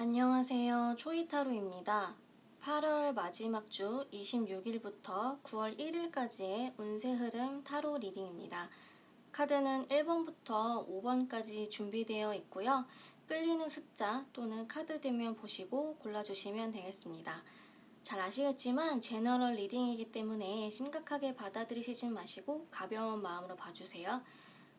안녕하세요. 초이타로입니다. 8월 마지막 주 26일부터 9월 1일까지의 운세 흐름 타로 리딩입니다. 카드는 1번부터 5번까지 준비되어 있고요. 끌리는 숫자 또는 카드 되면 보시고 골라주시면 되겠습니다. 잘 아시겠지만 제너럴 리딩이기 때문에 심각하게 받아들이시지 마시고 가벼운 마음으로 봐주세요.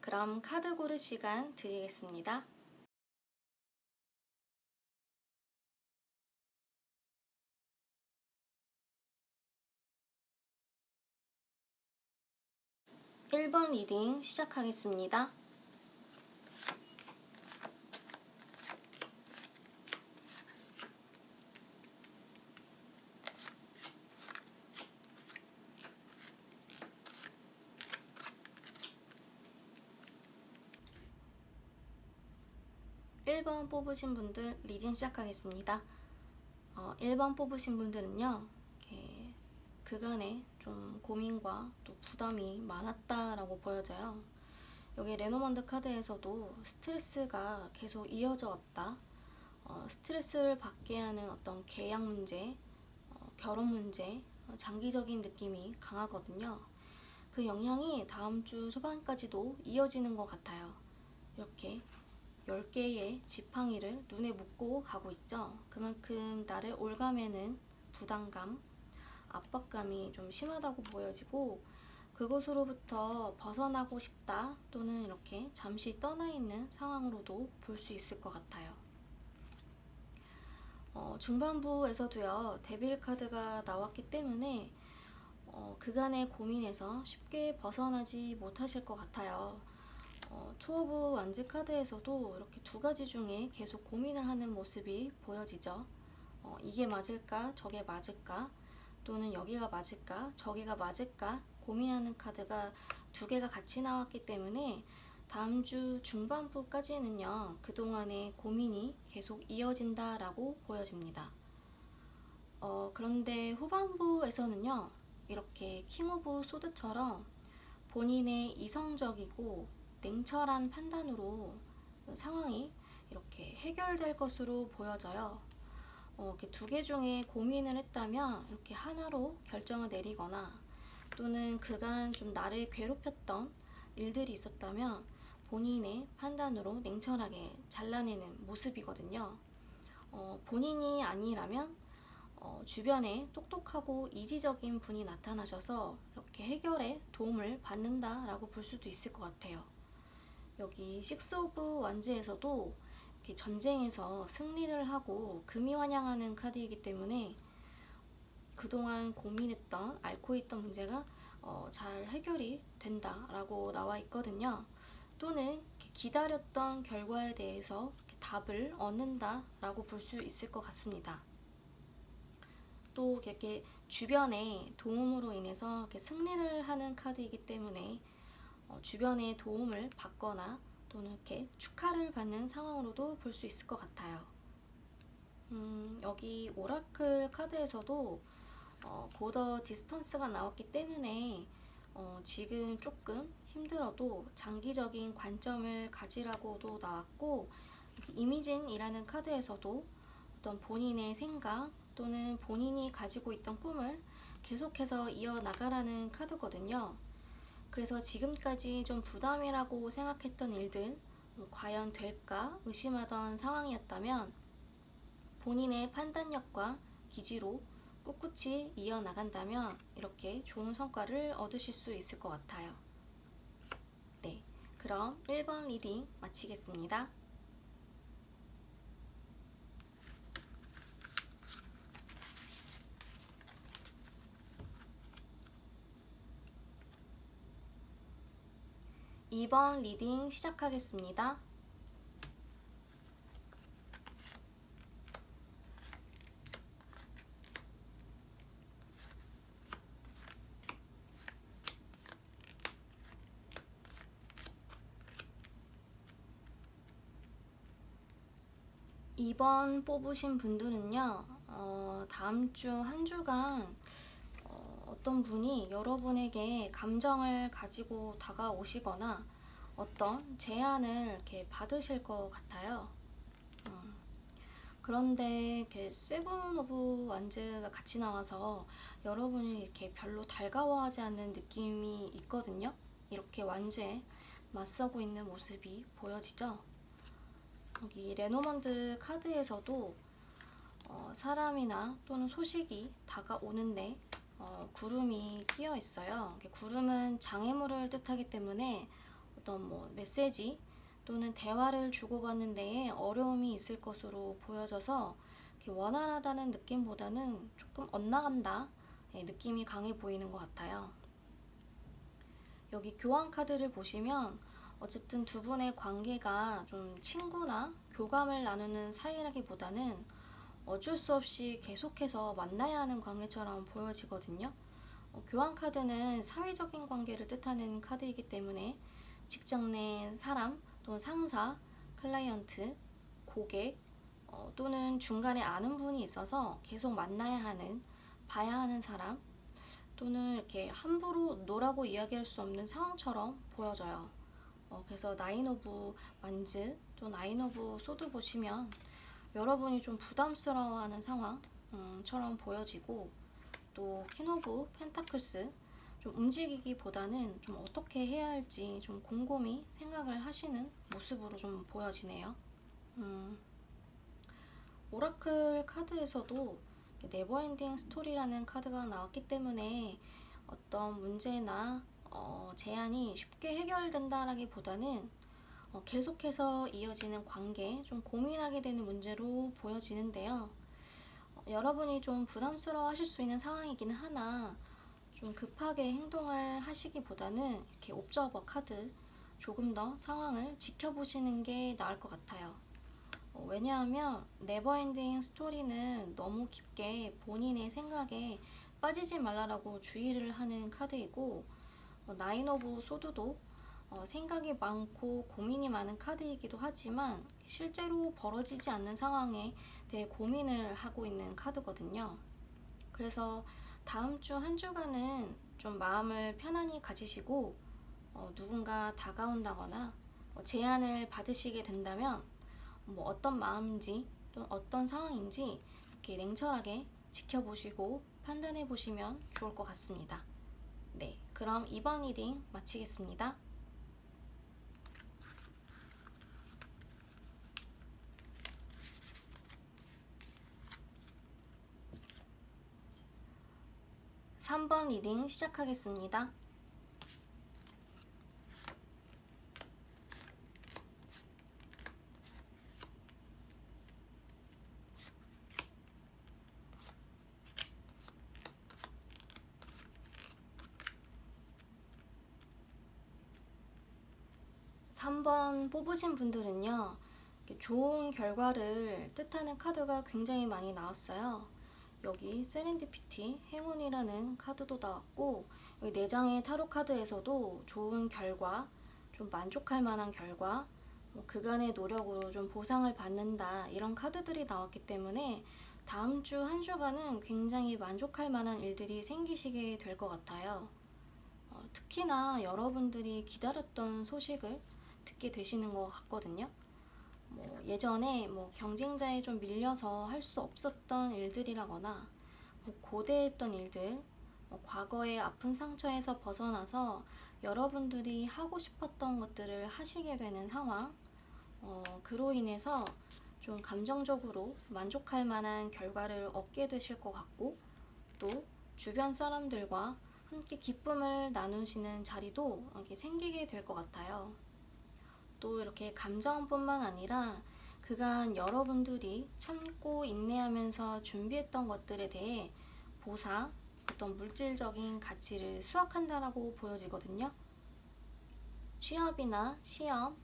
그럼 카드 고를 시간 드리겠습니다. 1번 리딩 시작하겠습니다. (1번) 뽑으신 분들 리딩 시작하겠습니다. 1번 뽑으신 분들은요, 이렇게 그간에 좀 고민과 또 부담이 많았다라고 보여져요. 여기 레노먼드 카드에서도 스트레스가 계속 이어져 왔다. 스트레스를 받게 하는 어떤 계약 문제, 결혼 문제, 장기적인 느낌이 강하거든요. 그 영향이 다음 주 초반까지도 이어지는 것 같아요. 이렇게 10개의 지팡이를 눈에 묶고 가고 있죠. 그만큼 나를 올가매는 부담감, 압박감이 좀 심하다고 보여지고, 그곳으로부터 벗어나고 싶다 또는 이렇게 잠시 떠나 있는 상황으로도 볼 수 있을 것 같아요. 중반부에서도요, 데빌 카드가 나왔기 때문에 그간의 고민에서 쉽게 벗어나지 못하실 것 같아요. 투 오브 완즈 카드에서도 이렇게 두 가지 중에 계속 고민을 하는 모습이 보여지죠. 이게 맞을까? 저게 맞을까? 또는 여기가 맞을까? 저기가 맞을까? 고민하는 카드가 두 개가 같이 나왔기 때문에 다음 주 중반부까지는요, 그동안의 고민이 계속 이어진다라고 보여집니다. 그런데 후반부에서는요, 이렇게 킹 오브 소드처럼 본인의 이성적이고 냉철한 판단으로 상황이 이렇게 해결될 것으로 보여져요. 이렇게 두 개 중에 고민을 했다면 이렇게 하나로 결정을 내리거나, 또는 그간 좀 나를 괴롭혔던 일들이 있었다면 본인의 판단으로 냉철하게 잘라내는 모습이거든요. 본인이 아니라면 주변에 똑똑하고 이지적인 분이 나타나셔서 이렇게 해결에 도움을 받는다라고 볼 수도 있을 것 같아요. 여기 식스 오브 완즈에서도 이렇게 전쟁에서 승리를 하고 금이 환영하는 카드이기 때문에 그동안 고민했던, 앓고 있던 문제가 잘 해결이 된다라고 나와 있거든요. 또는 기다렸던 결과에 대해서 답을 얻는다라고 볼 수 있을 것 같습니다. 또 이렇게 주변의 도움으로 인해서 이렇게 승리를 하는 카드이기 때문에 주변의 도움을 받거나 또는 이렇게 축하를 받는 상황으로도 볼 수 있을 것 같아요. 여기 오라클 카드에서도 보더 디스턴스가 나왔기 때문에 지금 조금 힘들어도 장기적인 관점을 가지라고도 나왔고, 이미진이라는 카드에서도 어떤 본인의 생각 또는 본인이 가지고 있던 꿈을 계속해서 이어나가라는 카드거든요. 그래서 지금까지 좀 부담이라고 생각했던 일들, 과연 될까 의심하던 상황이었다면 본인의 판단력과 기지로 꿋꿋이 이어나간다면 이렇게 좋은 성과를 얻으실 수 있을 것 같아요. 네, 그럼 1번 리딩 마치겠습니다. 2번 리딩 시작하겠습니다. 2번 뽑으신 분들은요, 다음 주 한 주간 어떤 분이 여러분에게 감정을 가지고 다가오시거나 어떤 제안을 이렇게 받으실 것 같아요. 그런데 이렇게 세븐 오브 완즈가 같이 나와서 여러분이 이렇게 별로 달가워하지 않는 느낌이 있거든요. 이렇게 완즈에 맞서고 있는 모습이 보여지죠. 여기 레노먼드 카드에서도 사람이나 또는 소식이 다가오는데 구름이 끼어 있어요. 구름은 장애물을 뜻하기 때문에 어떤 메시지 또는 대화를 주고받는 데에 어려움이 있을 것으로 보여져서 원활하다는 느낌보다는 조금 엇나간다 느낌이 강해 보이는 것 같아요. 여기 교환 카드를 보시면 어쨌든 두 분의 관계가 좀 친구나 교감을 나누는 사이라기보다는 어쩔 수 없이 계속해서 만나야 하는 관계처럼 보여지거든요. 교환 카드는 사회적인 관계를 뜻하는 카드이기 때문에 직장 내 사람 또는 상사, 클라이언트, 고객 또는 중간에 아는 분이 있어서 계속 만나야 하는, 봐야 하는 사람 또는 이렇게 함부로 노라고 이야기할 수 없는 상황처럼 보여져요. 그래서 나인 오브 완즈 또 나인 오브 소드 보시면 여러분이 좀 부담스러워하는 상황처럼 보여지고, 또 퀸 오브 펜타클스 좀 움직이기보다는 좀 어떻게 해야 할지 좀 곰곰이 생각을 하시는 모습으로 좀 보여지네요. 오라클 카드에서도 네버엔딩 스토리라는 카드가 나왔기 때문에 어떤 문제나 제안이 쉽게 해결된다라기보다는 계속해서 이어지는 관계, 좀 고민하게 되는 문제로 보여지는데요. 여러분이 좀 부담스러워 하실 수 있는 상황이긴 하나 좀 급하게 행동을 하시기보다는 이렇게 옵저버 카드 조금 더 상황을 지켜보시는 게 나을 것 같아요. 왜냐하면 네버엔딩 스토리는 너무 깊게 본인의 생각에 빠지지 말라라고 주의를 하는 카드이고, 나인 오브 소드도 생각이 많고 고민이 많은 카드이기도 하지만 실제로 벌어지지 않는 상황에 대해 고민을 하고 있는 카드거든요. 그래서 다음 주 한 주간은 좀 마음을 편안히 가지시고 누군가 다가온다거나 제안을 받으시게 된다면 어떤 마음인지 또 어떤 상황인지 이렇게 냉철하게 지켜보시고 판단해 보시면 좋을 것 같습니다. 네, 그럼 이번 리딩 마치겠습니다. 삼 번 리딩 시작하겠습니다. 3번 뽑으신 분들은요, 좋은 결과를 뜻하는 카드가 굉장히 많이 나왔어요. 여기 세렌디피티, 행운이라는 카드도 나왔고, 여기 4장의 타로 카드에서도 좋은 결과, 좀 만족할 만한 결과, 그간의 노력으로 좀 보상을 받는다, 이런 카드들이 나왔기 때문에 다음 주 한 주간은 굉장히 만족할 만한 일들이 생기시게 될 것 같아요. 특히나 여러분들이 기다렸던 소식을 듣게 되시는 것 같거든요. 예전에 경쟁자에 좀 밀려서 할 수 없었던 일들이라거나 고대했던 일들, 과거의 아픈 상처에서 벗어나서 여러분들이 하고 싶었던 것들을 하시게 되는 상황, 그로 인해서 좀 감정적으로 만족할 만한 결과를 얻게 되실 것 같고, 또 주변 사람들과 함께 기쁨을 나누시는 자리도 이렇게 생기게 될 것 같아요. 또 이렇게 감정뿐만 아니라 그간 여러분들이 참고 인내하면서 준비했던 것들에 대해 보상, 어떤 물질적인 가치를 수확한다라고 보여지거든요. 취업이나 시험,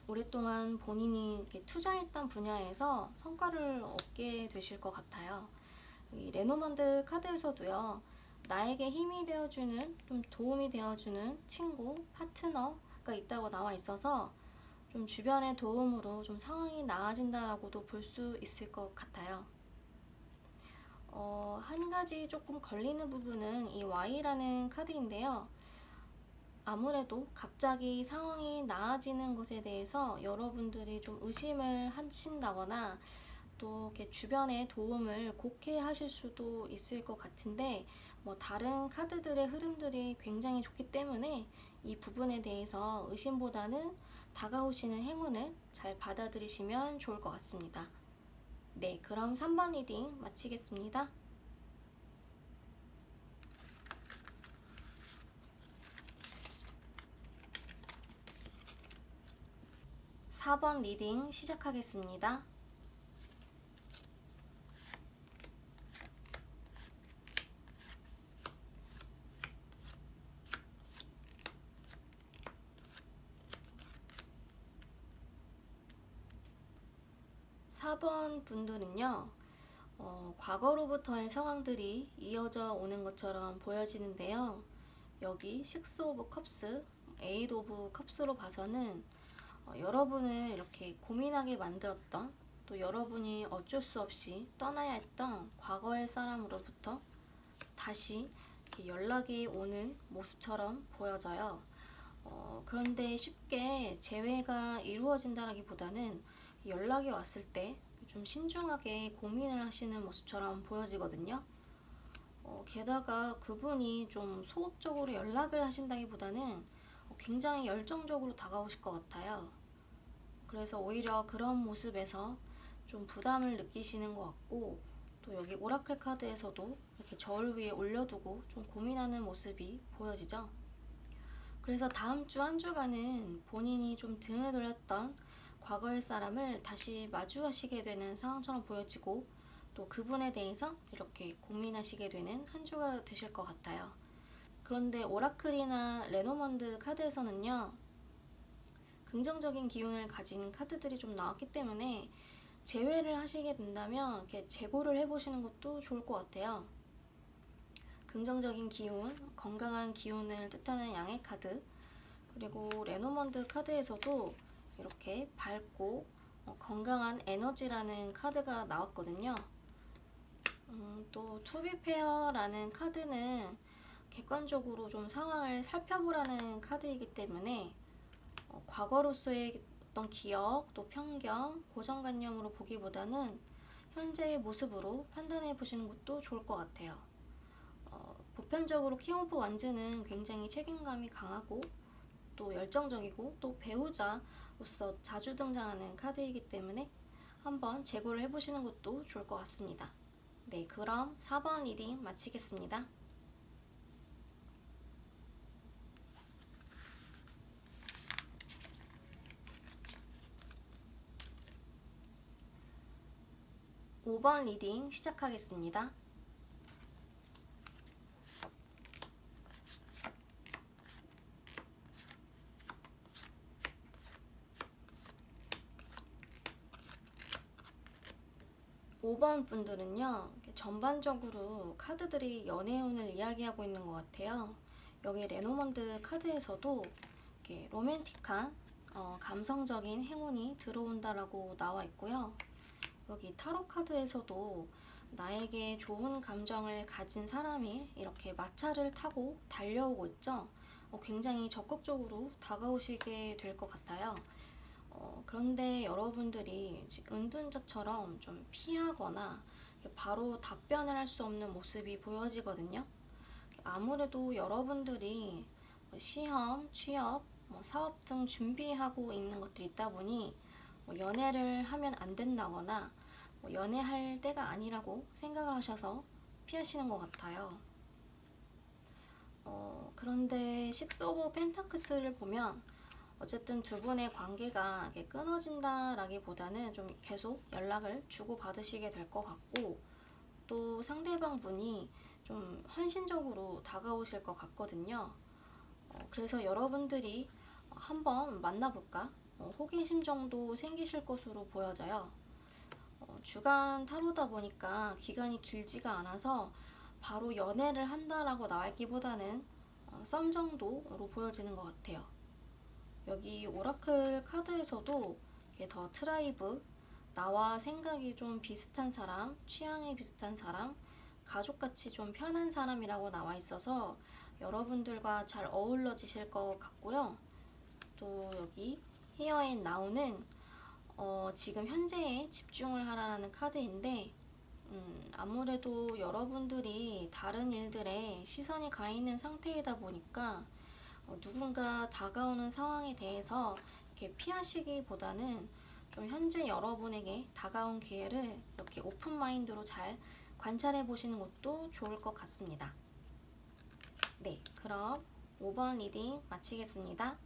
오랫동안 본인이 이렇게 투자했던 분야에서 성과를 얻게 되실 것 같아요. 이 레노먼드 카드에서도요, 나에게 힘이 되어주는, 좀 도움이 되어주는 친구, 파트너가 있다고 나와 있어서 좀 주변의 도움으로 좀 상황이 나아진다라고도 볼 수 있을 것 같아요. 한 가지 조금 걸리는 부분은 이 Y라는 카드인데요. 아무래도 갑자기 상황이 나아지는 것에 대해서 여러분들이 좀 의심을 하신다거나 또 이렇게 주변의 도움을 곡해 하실 수도 있을 것 같은데 다른 카드들의 흐름들이 굉장히 좋기 때문에 이 부분에 대해서 의심보다는 다가오시는 행운을 잘 받아들이시면 좋을 것 같습니다. 네, 그럼 3번 리딩 마치겠습니다. 4번 리딩 시작하겠습니다. 4번 분들은요, 과거로부터의 상황들이 이어져 오는 것처럼 보여지는데요. 여기 6 오브 컵스, 8 오브 컵스로 봐서는 여러분을 이렇게 고민하게 만들었던, 또 여러분이 어쩔 수 없이 떠나야 했던 과거의 사람으로부터 다시 연락이 오는 모습처럼 보여져요. 그런데 쉽게 재회가 이루어진다기보다는 연락이 왔을 때 좀 신중하게 고민을 하시는 모습처럼 보여지거든요. 게다가 그분이 좀 소극적으로 연락을 하신다기보다는 굉장히 열정적으로 다가오실 것 같아요. 그래서 오히려 그런 모습에서 좀 부담을 느끼시는 것 같고, 또 여기 오라클 카드에서도 이렇게 저울 위에 올려두고 좀 고민하는 모습이 보여지죠. 그래서 다음 주 한 주간은 본인이 좀 등을 돌렸던 과거의 사람을 다시 마주하시게 되는 상황처럼 보여지고, 또 그분에 대해서 이렇게 고민하시게 되는 한 주가 되실 것 같아요. 그런데 오라클이나 레노먼드 카드에서는요, 긍정적인 기운을 가진 카드들이 좀 나왔기 때문에 재회를 하시게 된다면 이렇게 재고를 해보시는 것도 좋을 것 같아요. 긍정적인 기운, 건강한 기운을 뜻하는 양의 카드, 그리고 레노먼드 카드에서도 이렇게 밝고 건강한 에너지라는 카드가 나왔거든요. 또 투비페어라는 카드는 객관적으로 좀 상황을 살펴보라는 카드이기 때문에 과거로서의 어떤 기억, 또 편견, 고정관념으로 보기보다는 현재의 모습으로 판단해 보시는 것도 좋을 것 같아요. 보편적으로 킹 오브 완즈는 굉장히 책임감이 강하고 또 열정적이고 또 배우자로서 자주 등장하는 카드이기 때문에 한번 재고를 해보시는 것도 좋을 것 같습니다. 네, 그럼 4번 리딩 마치겠습니다. 5번 리딩 시작하겠습니다. 5번 분들은요, 전반적으로 카드들이 연애운을 이야기하고 있는 것 같아요. 여기 레노먼드 카드에서도 이렇게 로맨틱한 감성적인 행운이 들어온다라고 나와 있고요. 여기 타로 카드에서도 나에게 좋은 감정을 가진 사람이 이렇게 마차를 타고 달려오고 있죠. 굉장히 적극적으로 다가오시게 될 것 같아요. 그런데 여러분들이 은둔자처럼 좀 피하거나 바로 답변을 할 수 없는 모습이 보여지거든요. 아무래도 여러분들이 시험, 취업, 사업 등 준비하고 있는 것들이 있다 보니 연애를 하면 안 된다거나 연애할 때가 아니라고 생각을 하셔서 피하시는 것 같아요. 그런데 식스 오브 펜타클스를 보면 어쨌든 두 분의 관계가 끊어진다라기보다는 좀 계속 연락을 주고받으시게 될 것 같고, 또 상대방 분이 좀 헌신적으로 다가오실 것 같거든요. 그래서 여러분들이 한번 만나볼까? 호기심 정도 생기실 것으로 보여져요. 주간 타로다 보니까 기간이 길지가 않아서 바로 연애를 한다라고 나왔기보다는 썸 정도로 보여지는 것 같아요. 여기 오라클 카드에서도 더 트라이브, 나와 생각이 좀 비슷한 사람, 취향이 비슷한 사람, 가족같이 좀 편한 사람이라고 나와 있어서 여러분들과 잘 어우러지실 것 같고요. 또 여기 히어 앤 나우는 지금 현재에 집중을 하라는 카드인데, 아무래도 여러분들이 다른 일들에 시선이 가 있는 상태이다 보니까 누군가 다가오는 상황에 대해서 이렇게 피하시기보다는 좀 현재 여러분에게 다가온 기회를 이렇게 오픈 마인드로 잘 관찰해 보시는 것도 좋을 것 같습니다. 네, 그럼 5번 리딩 마치겠습니다.